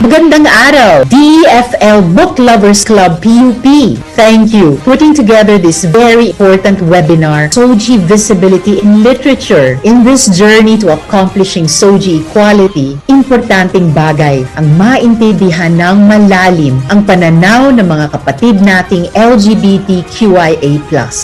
Magandang araw, DEFL Book Lovers Club PUP. Thank you for putting together this very important webinar, Soji Visibility in Literature. In this journey to accomplishing Soji equality, importanteng bagay ang maintindihan ng malalim ang pananaw ng mga kapatid nating LGBTQIA+.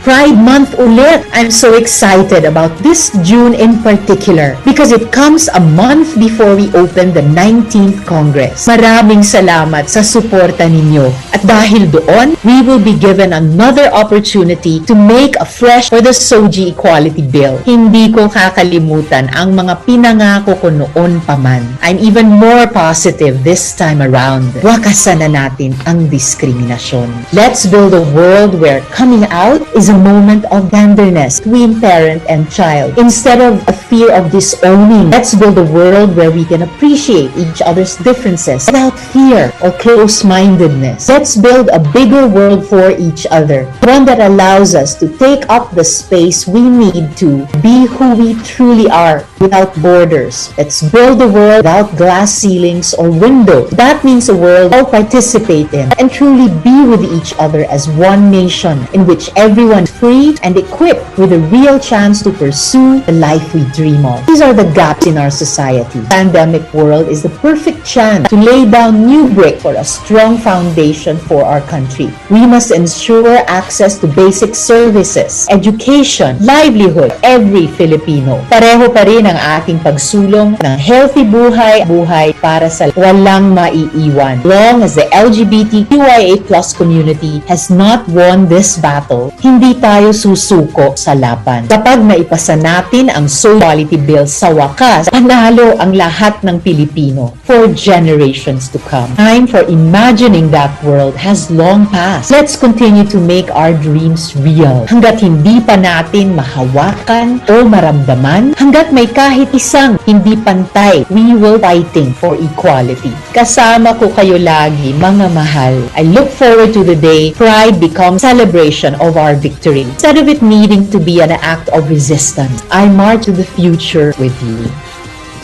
Pride Month ulit! I'm so excited about this June in particular because it comes a month before we open the 19th Congress. Maraming salamat sa suporta ninyo. At dahil doon, we will be given another opportunity to make a fresh for the Soji Equality Bill. Hindi ko kakalimutan ang mga pinangako ko noon pa man. I'm even more positive this time around. Wakasan na natin ang diskriminasyon. Let's build a world where coming out is a moment of tenderness between parent and child. Instead of a fear of disowning, let's build a world where we can appreciate each other's differences without fear or close-mindedness. Let's build a bigger world for each other, one that allows us to take up the space we need to be who we truly are without borders. Let's build a world without glass ceilings or windows. That means a world all participate in and truly be with each other as one nation in which everyone is free and equipped with a real chance to pursue the life we dream of. These are the gaps in our society. Pandemic world is the perfect chance to lay down new brick for a strong foundation for our country. We must ensure access to basic services, education, livelihood, every Filipino. Pareho pa rin ang ating pagsulong ng healthy buhay para sa walang maiiwan. Long as the LGBTQIA+ community has not won this battle, hindi tayo susuko sa laban. Kapag naipasa natin ang Soji Equality Bill sa wakas, panalo ang lahat ng Pilipino for generations to come. Time for imagining that world has long passed. Let's continue to make our dreams real. Hanggat hindi pa natin mahawakan o maramdaman, hanggat may kahit isang hindi pantay, we will fighting for equality. Kasama ko kayo lagi, mga mahal. I look forward to the day pride becomes celebration of our victory. Instead of it needing to be an act of resistance, I march to the future with you.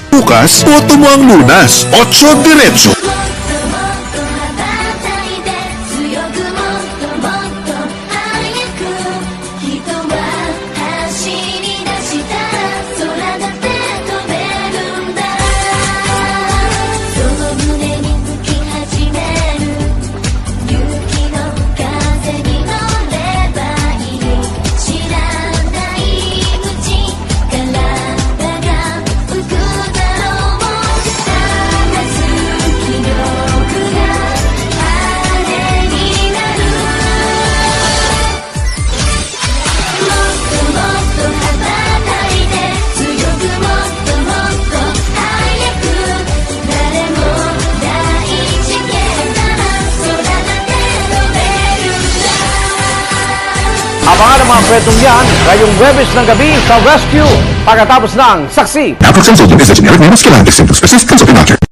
Bukas, boto mo ang Lunas. 8 diretso. Abangan ang mga kwentong yan ngayong Webis ng gabi sa Rescue pagkatapos ng Saksi. Applicants will use a generic name of skill and symptoms persist. Consult your doctor.